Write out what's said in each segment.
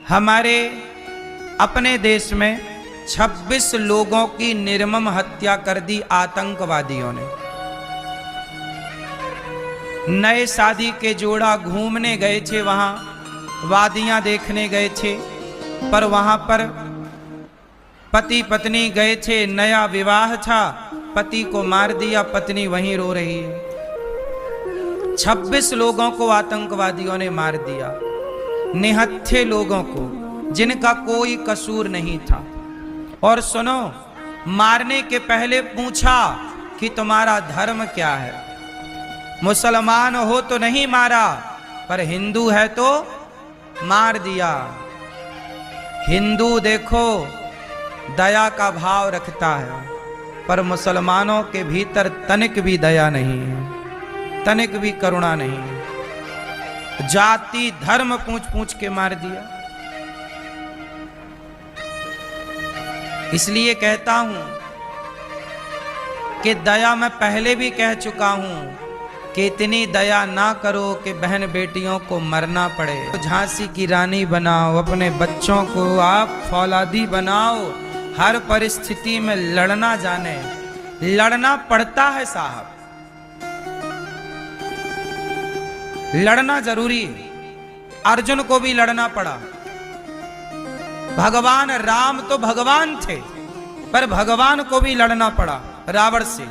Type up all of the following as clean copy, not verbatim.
हमारे अपने देश में 26 लोगों की निर्मम हत्या कर दी आतंकवादियों ने। नए शादी के जोड़ा घूमने गए थे, वहां वादियां देखने गए थे, पर वहां पर पति पत्नी गए थे, नया विवाह था, पति को मार दिया, पत्नी वहीं रो रही है। 26 लोगों को आतंकवादियों ने मार दिया, निहत्थे लोगों को, जिनका कोई कसूर नहीं था। और सुनो, मारने के पहले पूछा कि तुम्हारा धर्म क्या है। मुसलमान हो तो नहीं मारा, पर हिंदू है तो मार दिया। हिंदू देखो दया का भाव रखता है, पर मुसलमानों के भीतर तनिक भी दया नहीं है, तनिक भी करुणा नहीं है। जाति धर्म पूछ पूछ के मार दिया। इसलिए कहता हूं कि दया मैं पहले भी कह चुका हूं कि इतनी दया ना करो कि बहन बेटियों को मरना पड़े। झांसी की रानी बनाओ, अपने बच्चों को आप फौलादी बनाओ, हर परिस्थिति में लड़ना जाने। लड़ना पड़ता है साहब, लड़ना जरूरी है। अर्जुन को भी लड़ना पड़ा। भगवान राम तो भगवान थे, पर भगवान को भी लड़ना पड़ा रावण से।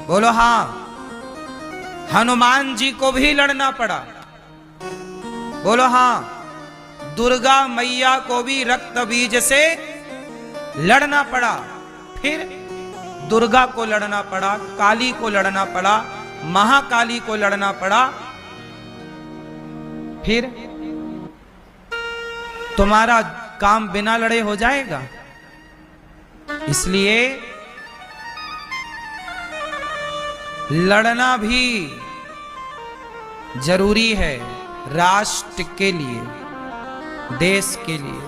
बोलो हां। हनुमान जी को भी लड़ना पड़ा। बोलो हां। दुर्गा मैया को भी रक्त बीज से लड़ना पड़ा। फिर दुर्गा को लड़ना पड़ा, काली को लड़ना पड़ा, महाकाली को लड़ना पड़ा। फिर तुम्हारा काम बिना लड़े हो जाएगा। इसलिए लड़ना भी जरूरी है, राष्ट्र के लिए, देश के लिए।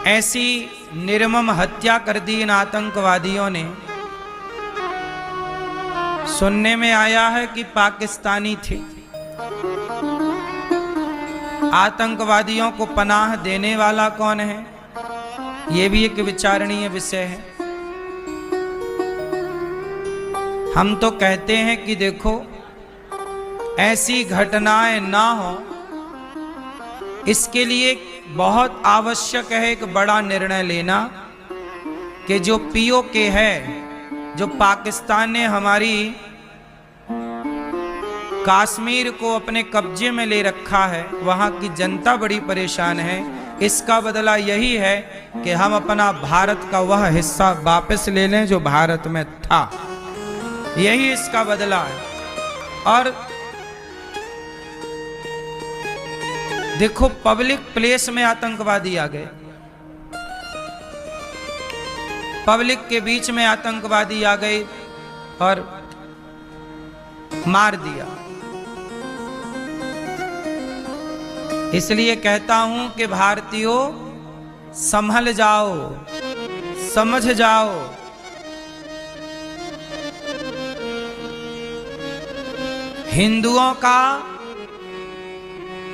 ऐसी निर्मम हत्या कर दी इन आतंकवादियों ने। सुनने में आया है कि पाकिस्तानी थे। आतंकवादियों को पनाह देने वाला कौन है, यह भी एक विचारणीय विषय है। हम तो कहते हैं कि देखो, ऐसी घटनाएं ना हो, इसके लिए बहुत आवश्यक है एक बड़ा निर्णय लेना कि जो पीओके है, जो पाकिस्तान ने हमारी कश्मीर को अपने कब्जे में ले रखा है, वहां की जनता बड़ी परेशान है। इसका बदला यही है कि हम अपना भारत का वह हिस्सा वापस ले लें जो भारत में था। यही इसका बदला है। और देखो, पब्लिक प्लेस में आतंकवादी आ गए, पब्लिक के बीच में आतंकवादी आ गए और मार दिया। इसलिए कहता हूं कि भारतीयों, संभल जाओ, समझ जाओ।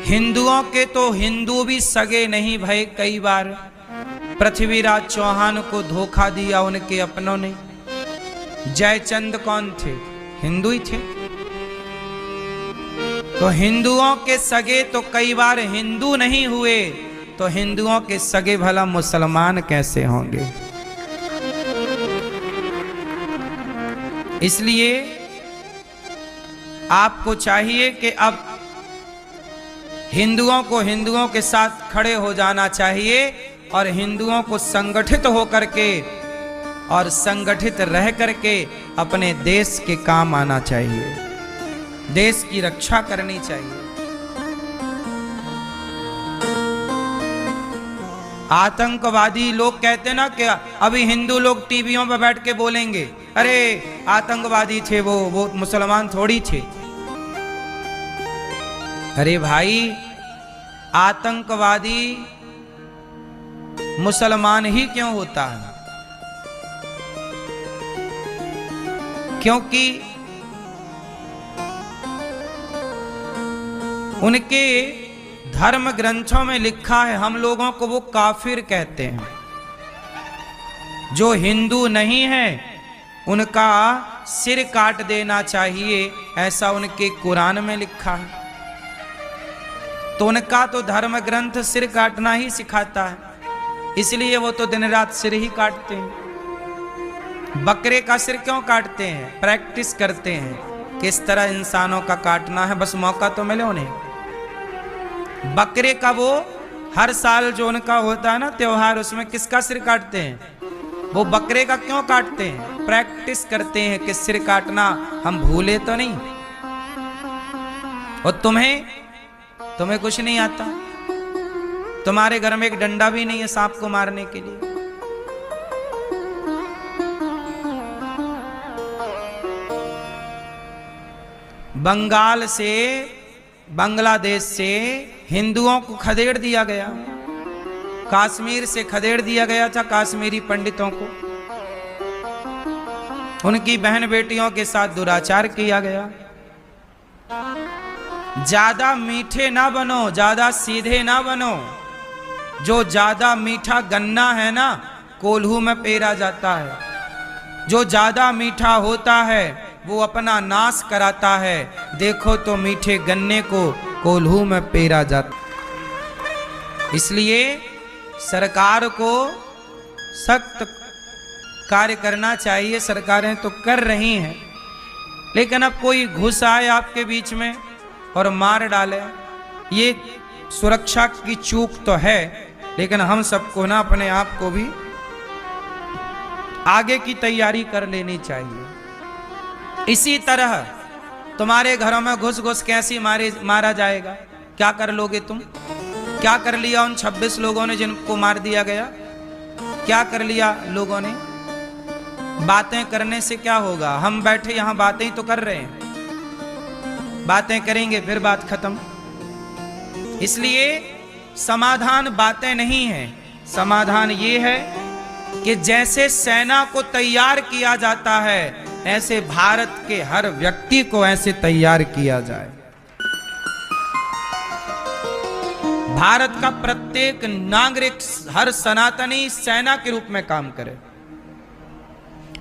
हिंदुओं के तो हिंदू भी सगे नहीं भाई। कई बार पृथ्वीराज चौहान को धोखा दिया उनके अपनों ने। जयचंद कौन थे? हिंदू ही थे। तो हिंदुओं के सगे तो कई बार हिंदू नहीं हुए, तो हिंदुओं के सगे भला मुसलमान कैसे होंगे? इसलिए आपको चाहिए कि अब हिंदुओं को हिंदुओं के साथ खड़े हो जाना चाहिए और हिंदुओं को संगठित होकर के और संगठित रह करके अपने देश के काम आना चाहिए, देश की रक्षा करनी चाहिए। आतंकवादी लोग कहते ना कि अभी हिंदू लोग टीवियों पर बैठ के बोलेंगे, अरे आतंकवादी थे वो मुसलमान थोड़ी थे। अरे भाई, आतंकवादी मुसलमान ही क्यों होता है? क्योंकि उनके धर्म ग्रंथों में लिखा है, हम लोगों को वो काफिर कहते हैं। जो हिंदू नहीं है उनका सिर काट देना चाहिए, ऐसा उनके कुरान में लिखा है। तो उनका तो धर्म ग्रंथ सिर काटना ही सिखाता है, इसलिए वो तो दिन रात सिर ही काटते हैं। बकरे का सिर क्यों काटते हैं? प्रैक्टिस करते हैं किस तरह इंसानों का काटना है, बस मौका तो मिले उन्हें। बकरे का वो हर साल जो उनका होता है ना त्योहार, उसमें किसका सिर काटते हैं? वो बकरे का क्यों काटते हैं? प्रैक्टिस करते हैं कि सिर काटना हम भूले तो नहीं। और तुम्हें कुछ नहीं आता? तुम्हारे घर में एक डंडा भी नहीं है सांप को मारने के लिए? बंगाल से, बांग्लादेश से हिंदुओं को खदेड़ दिया गया, कश्मीर से खदेड़ दिया गया था कश्मीरी पंडितों को। उनकी बहन बेटियों के साथ दुराचार किया गया। ज्यादा मीठे ना बनो, ज्यादा सीधे ना बनो। जो ज्यादा मीठा गन्ना है ना, कोल्हू में पेरा जाता है। जो ज्यादा मीठा होता है वो अपना नाश कराता है। देखो तो मीठे गन्ने को कोल्हू में पेरा जाता। इसलिए सरकार को सख्त कार्य करना चाहिए। सरकारें तो कर रही हैं, लेकिन अब कोई घुस आए आपके बीच में और मार डाले, ये सुरक्षा की चूक तो है, लेकिन हम सबको ना अपने आप को भी आगे की तैयारी कर लेनी चाहिए। इसी तरह तुम्हारे घरों में घुस घुस कैसे मारा जाएगा? क्या कर लोगे तुम? क्या कर लिया उन 26 लोगों ने जिनको मार दिया गया? क्या कर लिया लोगों ने? बातें करने से क्या होगा? हम बैठे यहां बातें ही तो कर रहे हैं। बातें करेंगे फिर बात खत्म। इसलिए समाधान बातें नहीं है, समाधान ये है कि जैसे सेना को तैयार किया जाता है, ऐसे भारत के हर व्यक्ति को ऐसे तैयार किया जाए। भारत का प्रत्येक नागरिक, हर सनातनी सेना के रूप में काम करे।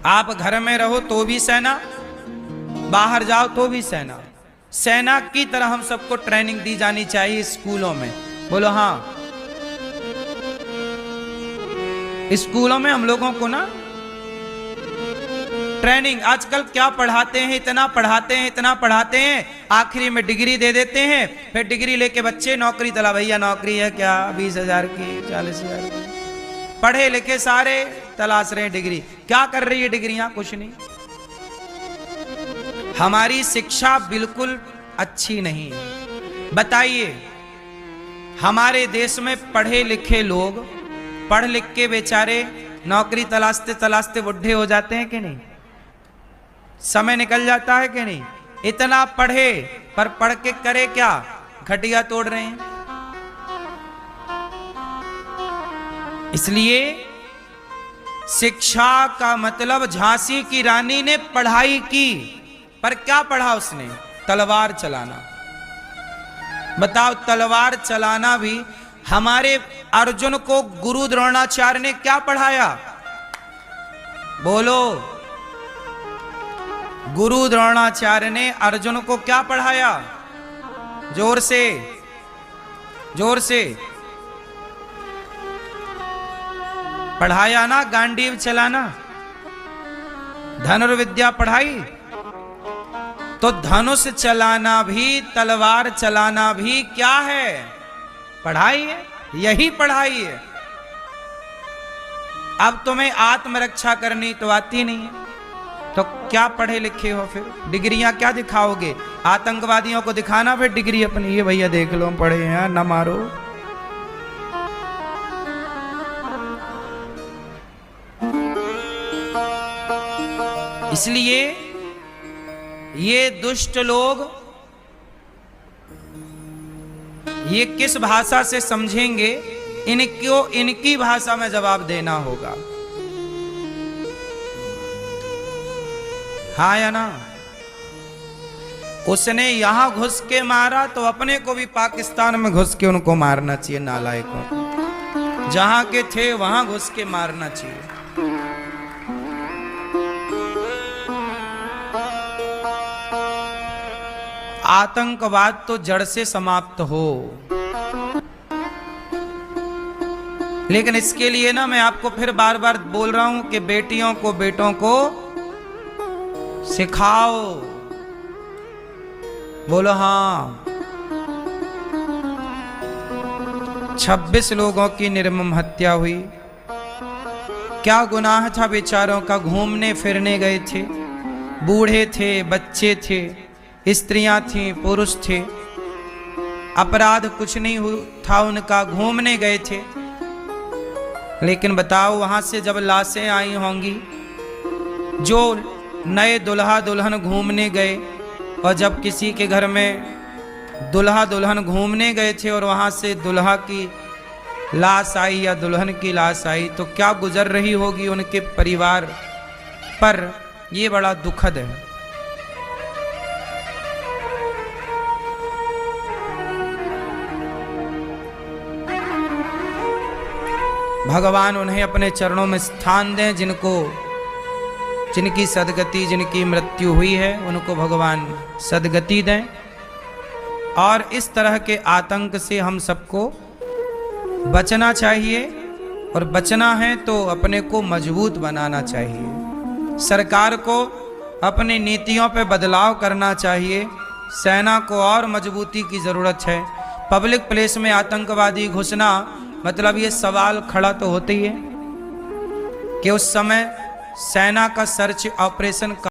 आप घर में रहो तो भी सेना, बाहर जाओ तो भी सेना। सेना की तरह हम सबको ट्रेनिंग दी जानी चाहिए स्कूलों में। बोलो हाँ। स्कूलों में हम लोगों को ना ट्रेनिंग, आजकल क्या पढ़ाते हैं, इतना पढ़ाते हैं, इतना पढ़ाते हैं, आखिरी में डिग्री दे देते हैं। फिर डिग्री लेके बच्चे नौकरी तला, भैया नौकरी है क्या? 20,000 की, 40,000 की। पढ़े लिखे सारे तलाश रहे हैं डिग्री। क्या कर रही है डिग्रियां? कुछ नहीं। हमारी शिक्षा बिल्कुल अच्छी नहीं है। बताइए, हमारे देश में पढ़े लिखे लोग पढ़ लिख के बेचारे नौकरी तलाशते तलाशते बुढ़े हो जाते हैं कि नहीं? समय निकल जाता है कि नहीं? इतना पढ़े पर पढ़ के करे क्या? खटिया तोड़ रहे हैं। इसलिए शिक्षा का मतलब, झांसी की रानी ने पढ़ाई की, पर क्या पढ़ा उसने? तलवार चलाना। बताओ, तलवार चलाना भी। हमारे अर्जुन को गुरु द्रोणाचार्य ने क्या पढ़ाया? बोलो। गुरु द्रोणाचार्य ने अर्जुन को क्या पढ़ाया? जोर से, जोर से पढ़ाया ना? गांडीव चलाना, धनुर्विद्या पढ़ाई। तो धनुष चलाना भी, तलवार चलाना भी क्या है? पढ़ाई है। यही पढ़ाई है। अब तुम्हें आत्मरक्षा करनी तो आती नहीं है, तो क्या पढ़े लिखे हो? फिर डिग्रियां क्या दिखाओगे? आतंकवादियों को दिखाना फिर डिग्री अपनी, ये भैया देख लो हम पढ़े हैं, ना मारो। इसलिए ये दुष्ट लोग ये किस भाषा से समझेंगे? इनको इनकी भाषा में जवाब देना होगा। हाँ या ना? उसने यहां घुस के मारा तो अपने को भी पाकिस्तान में घुस के उनको मारना चाहिए, नालायकों को। जहां के थे वहां घुस के मारना चाहिए। आतंकवाद तो जड़ से समाप्त हो, लेकिन इसके लिए ना मैं आपको फिर बार बार बोल रहा हूं कि बेटियों को बेटों को सिखाओ। बोलो हाँ। 26 लोगों की निर्मम हत्या हुई। क्या गुनाह था बेचारों का? घूमने फिरने गए थे, बूढ़े थे, बच्चे थे, स्त्रियां थीं, पुरुष थे, अपराध कुछ नहीं था उनका, घूमने गए थे। लेकिन बताओ वहां से जब लाशें आई होंगी, जो नए दुल्हा दुल्हन घूमने गए, और जब किसी के घर में दुल्हा दुल्हन घूमने गए थे और वहां से दुल्हा की लाश आई या दुल्हन की लाश आई, तो क्या गुजर रही होगी उनके परिवार पर? ये बड़ा दुखद है। भगवान उन्हें अपने चरणों में स्थान दें, जिनकी सदगति, जिनकी मृत्यु हुई है, उनको भगवान सदगति दें। और इस तरह के आतंक से हम सबको बचना चाहिए, और बचना है तो अपने को मजबूत बनाना चाहिए। सरकार को अपनी नीतियों पे बदलाव करना चाहिए। सेना को और मजबूती की ज़रूरत है। पब्लिक प्लेस में आतंकवादी घुसना, मतलब ये सवाल खड़ा तो होता ही है कि उस समय सेना का सर्च ऑपरेशन